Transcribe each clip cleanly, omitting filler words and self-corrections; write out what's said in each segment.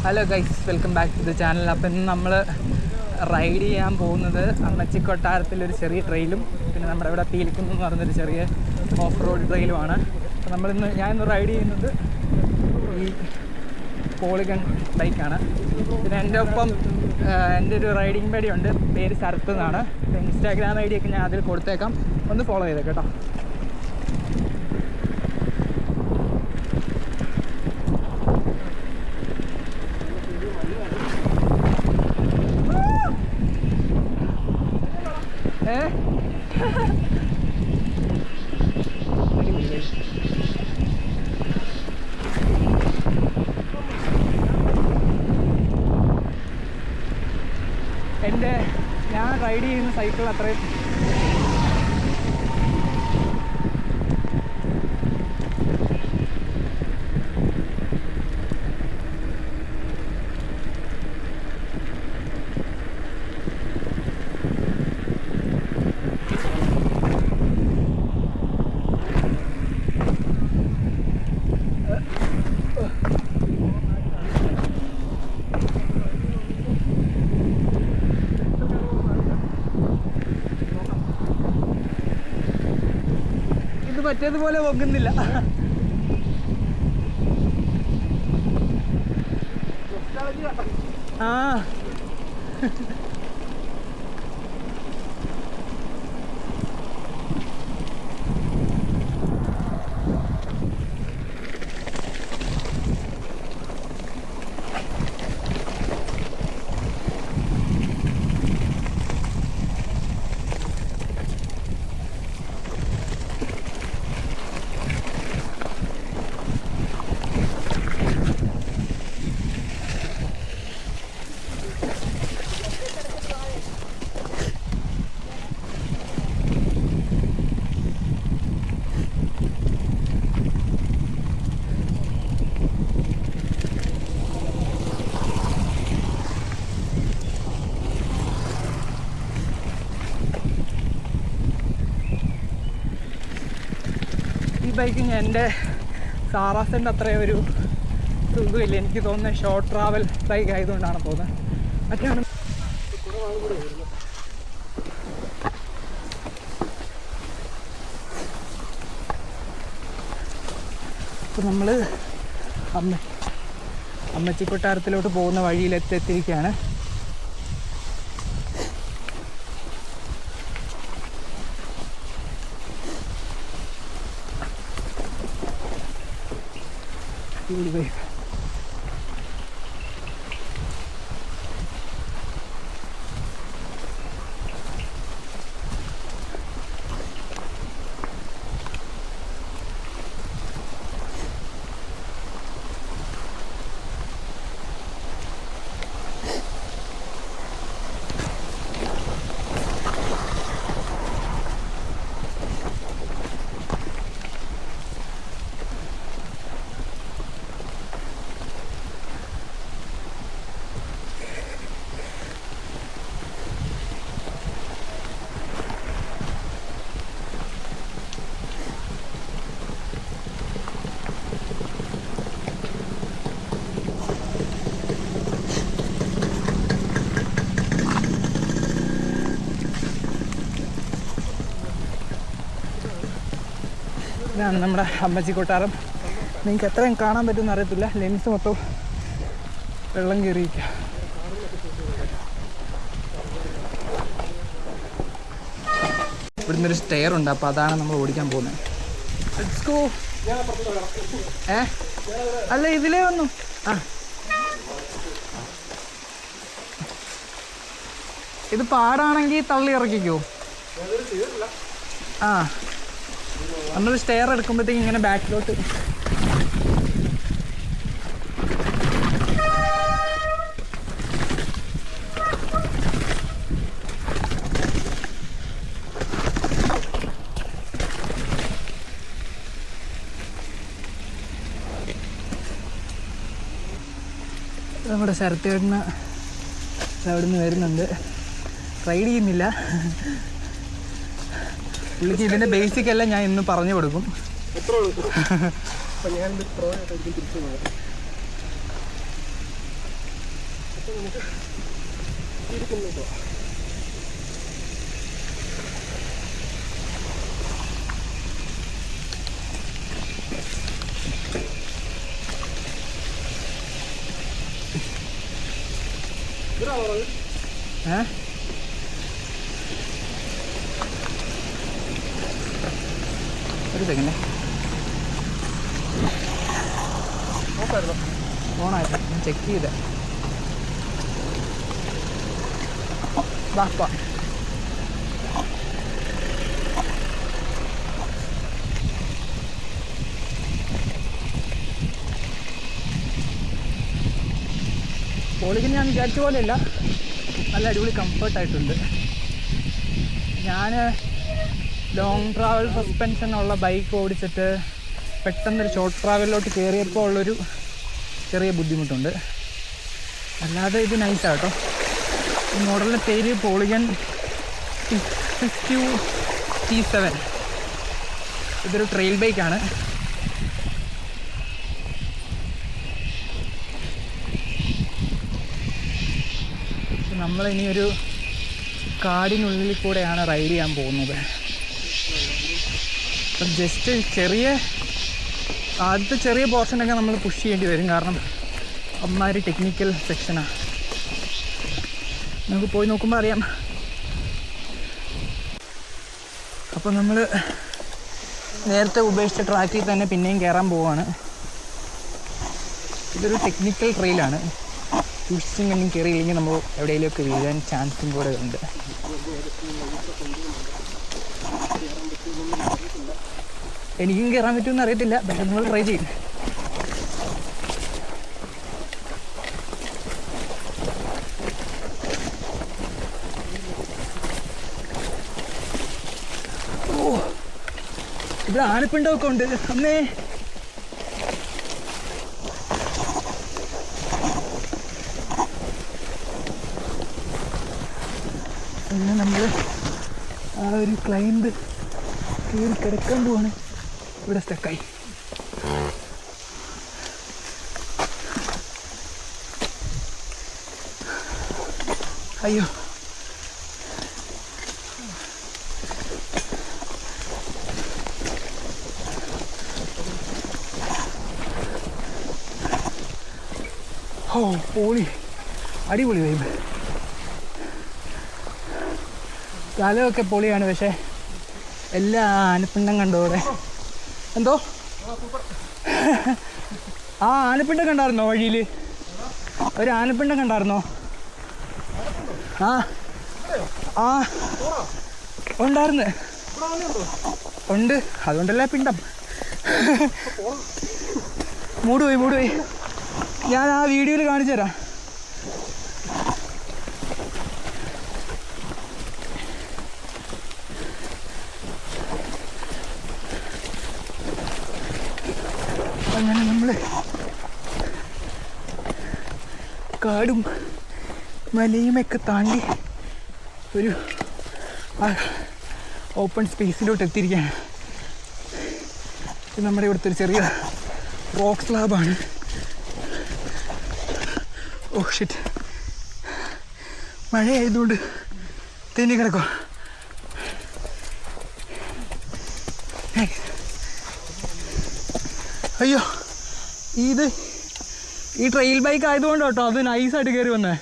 Hello guys, welcome back to the channel. അപ്പം ഇന്ന് നമ്മൾ റൈഡ് ചെയ്യാൻ പോകുന്നത് അമ്മച്ചി കൊട്ടാരത്തിലൊരു ചെറിയ ട്രെയിലും പിന്നെ നമ്മുടെ ഇവിടെ പീലിക്കുന്ന് എന്ന് പറഞ്ഞൊരു ചെറിയ ഓഫ് റോഡ് ട്രെയിലുമാണ്. അപ്പം ഞാനിന്ന് റൈഡ് ചെയ്യുന്നത് ഈ പോളിഗൺ ബൈക്കാണ്. പിന്നെ എൻ്റെ ഒപ്പം എൻ്റെ ഒരു റൈഡിങ് പേടിയുണ്ട്, പേര് ശരത്ത് എന്നാണ്. ഇൻസ്റ്റാഗ്രാം ഐ ഡിയൊക്കെ ഞാൻ അതിൽ കൊടുത്തേക്കാം, ഒന്ന് ഫോളോ ചെയ്തേക്കാം കേട്ടോ. ഞാൻ റൈഡ് ചെയ്യുന്ന സൈക്കിൾ അത്രയും മറ്റേതുപോലെ പൊങ്ങുന്നില്ല. ആ ബൈക്ക് എൻ്റെ സാറാസിൻ്റെ അത്രയും ഒരു സുഖമില്ല. എനിക്ക് തോന്നുന്നത് ഷോർട്ട് ട്രാവൽ ബൈക്ക് ആയതുകൊണ്ടാണ് തോന്നുന്നത്. മറ്റാണ് അപ്പോൾ നമ്മൾ അമ്മച്ചി കൊട്ടാരത്തിലോട്ട് പോകുന്ന വഴിയിലെത്തിയിരിക്കുകയാണ്. ഇതാണ് നമ്മുടെ അമ്മച്ചി കൊട്ടാരം. നിങ്ങൾക്ക് എത്രയും കാണാൻ പറ്റുമെന്ന് അറിയത്തില്ല, ലെൻസ് മൊത്തം വെള്ളം കയറിയിരിക്കുക. ഇവിടുന്ന് ഒരു സ്റ്റെയർ ഉണ്ട്, അപ്പോൾ അതാണ് നമ്മൾ ഓടിക്കാൻ പോകുന്നത്. അല്ല ഇതിലേ വന്നു. ഇത് പാടാണെങ്കിൽ തള്ളി ഇറക്കിക്കോ. നമ്മൾ സ്റ്റെയർ എടുക്കുമ്പോഴത്തേക്ക് ഇങ്ങനെ ബാക്കിലോട്ട് നമ്മുടെ ശരത്തേട്ടന് അവിടെ നിന്ന് വരുന്നുണ്ട്. റൈഡ് ചെയ്യുന്നില്ല, പുള്ളിക്ക് ഇതിൻ്റെ ബേസിക് എല്ലാം ഞാൻ ഇന്ന് പറഞ്ഞു കൊടുക്കും. നമുക്ക് ഇരിക്കുന്നുണ്ടോ ഒരു സെക്കൻഡ് ഓണായിട്ട് ഞാൻ ചെക്ക് ചെയ്തേ. വാ പോളിക്ക് ഞാൻ വിചാരിച്ച പോലെയല്ല, നല്ല അടിപൊളി കംഫർട്ടായിട്ടുണ്ട്. ഞാൻ ലോങ് ട്രാവൽ സസ്പെൻഷനുള്ള ബൈക്ക് ഓടിച്ചിട്ട് പെട്ടെന്നൊരു ഷോർട്ട് ട്രാവലിലോട്ട് കയറിയപ്പോൾ ഉള്ളൊരു ചെറിയ ബുദ്ധിമുട്ടുണ്ട്. അല്ലാതെ ഇത് നൈസാണ് കേട്ടോ. ഈ മോഡലിൻ്റെ പേര് പോളിഗൺ T7. ഇതൊരു ട്രെയിൽ ബൈക്കാണ്. നമ്മളിനിയൊരു കാടിനുള്ളിൽ കൂടെയാണ് റൈഡ് ചെയ്യാൻ പോകുന്നത്. അപ്പം ജസ്റ്റ് ആദ്യത്തെ ചെറിയ പോർഷനൊക്കെ നമ്മൾ പുഷ് ചെയ്യേണ്ടി വരും, കാരണം അമ്മാതിരി ടെക്നിക്കൽ സെക്ഷനാണ്. നമുക്ക് പോയി നോക്കുമ്പോൾ അറിയാം. അപ്പോൾ നമ്മൾ നേരത്തെ ഉപേക്ഷിച്ച ട്രാക്കിൽ തന്നെ പിന്നെയും കയറാൻ പോവുകയാണ്. ഇതൊരു ടെക്നിക്കൽ ട്രെയിലാണ്. സൂക്ഷിച്ചെങ്കിലും കയറിയില്ലെങ്കിൽ നമ്മൾ എവിടെയെങ്കിലുമൊക്കെ വീഴാൻ ചാൻസും കൂടെ ഉണ്ട്. എനിക്കും കയറാൻ പറ്റുമെന്ന് അറിയത്തില്ല, പക്ഷെ നമ്മൾ ട്രൈ ചെയ്യും. ഓ, ഇവിടെ ആനപ്പിണ്ടമൊക്കെ ഉണ്ട്. അമ്മേ, അങ്ങനെ നമ്മൾ ആ ഒരു ക്ലൈംബ് കയറി കിടക്കാൻ പോവാണ്. ഇവിടെ സ്റ്റക്കായി. അയ്യോ, ഓ പൊളി, അടിപൊളി വൈബ്. സ്ഥലമൊക്കെ പൊളിയാണ്, പക്ഷേ എല്ലാ ആനപ്പിണ്ടം കണ്ടോടെ. എന്തോ ആ ആനപ്പിണ്ടം കണ്ടായിരുന്നോ? വഴിയിൽ ഒരു ആനപ്പിണ്ടം കണ്ടായിരുന്നോ? ആ ഉണ്ടായിരുന്നു, ഉണ്ട്. അതുകൊണ്ടല്ലേ പിണ്ടം. മൂടുപോയി. ഞാൻ ആ വീഡിയോയിൽ കാണിച്ചു തരാം. അങ്ങനെ നമ്മൾ കാടും മലയുമൊക്കെ താണ്ടി ഒരു ഓപ്പൺ സ്പേസിലോട്ട് എത്തിയിരിക്കുകയാണ്. ഇത് നമ്മുടെ ഇവിടുത്തെ ഒരു ചെറിയ റോക്ക് സ്ലാബാണ്. ഓ ഷിറ്റ്, മഴയായതുകൊണ്ട് തെന്നി കിടക്കുക. അയ്യോ, ഈ ട്രെയിൽ ബൈക്ക് ആയതുകൊണ്ട് കേട്ടോ അത് നൈസായിട്ട് കയറി വന്നേ.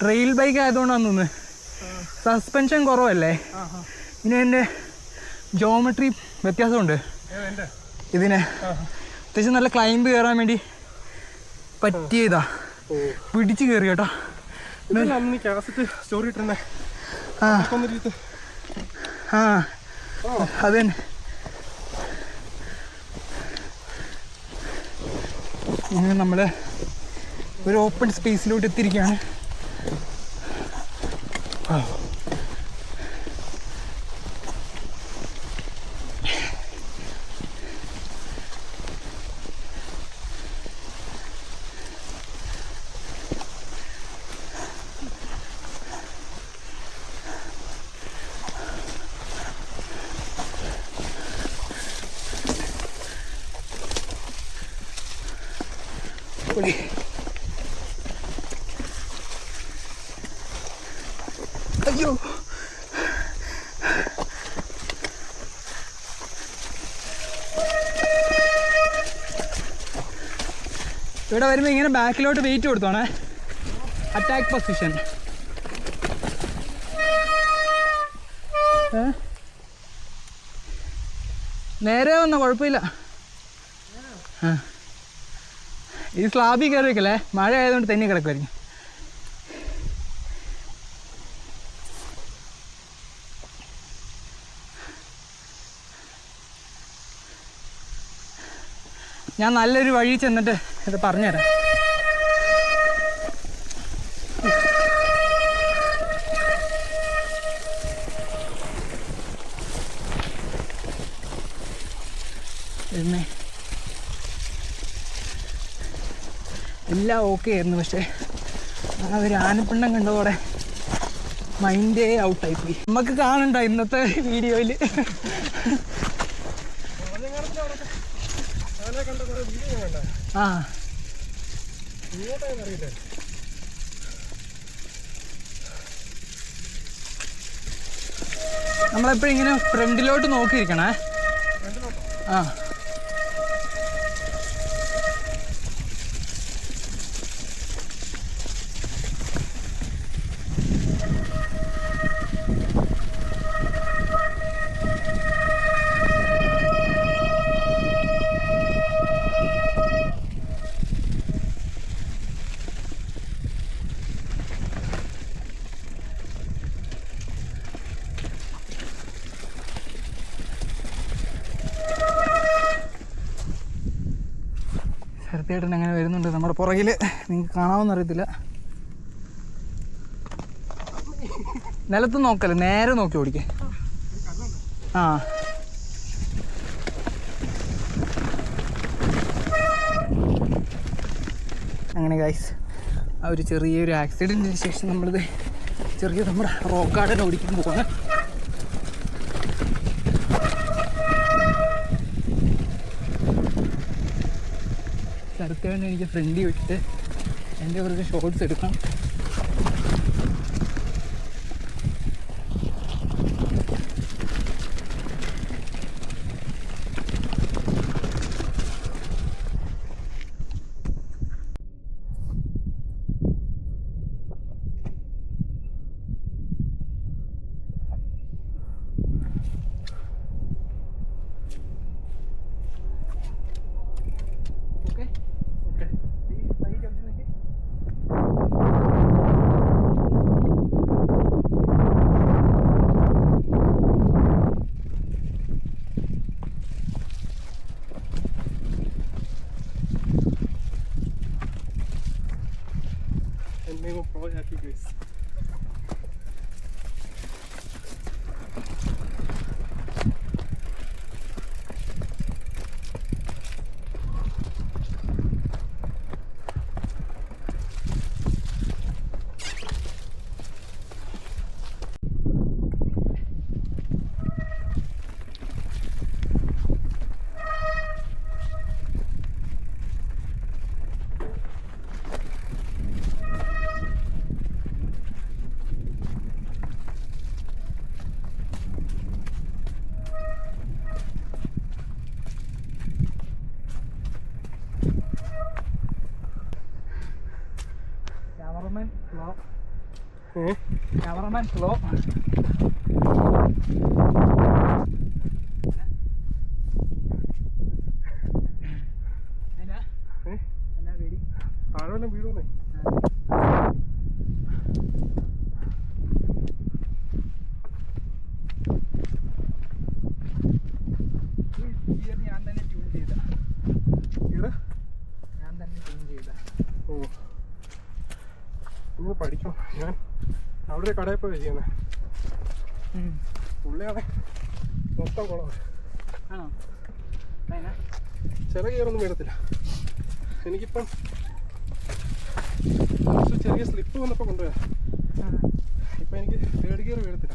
ട്രെയിൽ ബൈക്ക് ആയതുകൊണ്ടാന്ന് തോന്നുന്നു. സസ്പെൻഷൻ കുറവല്ലേ, ഇനി എൻ്റെ ജോമെട്രി വ്യത്യാസമുണ്ട്. ഇതിന് അത്യാവശ്യം നല്ല ക്ലൈംബ് കയറാൻ വേണ്ടി പറ്റിയതാ. പിടിച്ച് കയറി കേട്ടോ. അത് തന്നെ. ഇങ്ങനെ നമ്മൾ ഒരു ഓപ്പൺ സ്പേസിലോട്ട് എത്തിയിരിക്കുകയാണ്. അയ്യോ, ഇവിടെ വരുമ്പോൾ ഇങ്ങനെ ബാക്കിലോട്ട് വെയിറ്റ് കൊടുത്തോണേ. Attack position. നേരെ വന്ന കുഴപ്പമില്ല. ഈ സ്ലാബിൽ കയറി വെക്കല്ലേ, മഴ ആയതുകൊണ്ട് തെന്നി കിടക്കുമായിരിക്കും. ഞാൻ നല്ലൊരു വഴി ചെന്നിട്ട് ഇത് പറഞ്ഞുതരാം. എല്ലാം ഓക്കെ ആയിരുന്നു, പക്ഷേ ആ ഒരു ആനപ്പിണ്ണം കണ്ടതോടെ മൈൻഡേ ഔട്ടായിപ്പോയി. നമുക്ക് കാണണ്ട ഇന്നത്തെ വീഡിയോയിൽ. ആ നമ്മളെപ്പോഴും ഇങ്ങനെ ഫ്രണ്ടിലോട്ട് നോക്കിയിരിക്കണേ. ആ ശരത്തേട്ടൻ അങ്ങനെ വരുന്നുണ്ട് നമ്മുടെ പുറകിൽ. നിങ്ങൾക്ക് കാണാമെന്ന് അറിയത്തില്ല. നിലത്ത് നോക്കല്ലേ, നേരെ നോക്കി ഓടിക്കേ. ആ അങ്ങനെ ഗൈസ്, ആ ഒരു ചെറിയൊരു ആക്സിഡൻറ്റിന് ശേഷം നമ്മളിത് ചെറിയ നമ്മുടെ റോക്ക് ഗാർഡൻ ഓടിക്കാൻ പോവാണ്. ശരത്തേട്ടൻ എനിക്ക് ഫ്രണ്ടിൽ വെച്ചിട്ട് എൻ്റെ കുറച്ച് ഷോർട്സ് എടുക്കാം. Cameraman slow. താഴെ വീടുന്നേ. ഞാൻ തന്നെ ട്യൂൺ ചെയ്ത. ഓ, നിങ്ങൾ പഠിക്കണം. ഞാൻ അവിടെ കടയിൽ പോയി ചെയ്യുന്നത്. പുള്ളിയാണെ മൊത്തം കുളമാണ്. ആണോ? ചില ഗിയറൊന്നും വീഴത്തില്ല. എനിക്കിപ്പം ചെറിയ സ്ലിപ്പ് വന്നപ്പോൾ കൊണ്ടുപോയാ. ഇപ്പം എനിക്ക് തേർഡ് ഗിയർ വീഴത്തില്ല.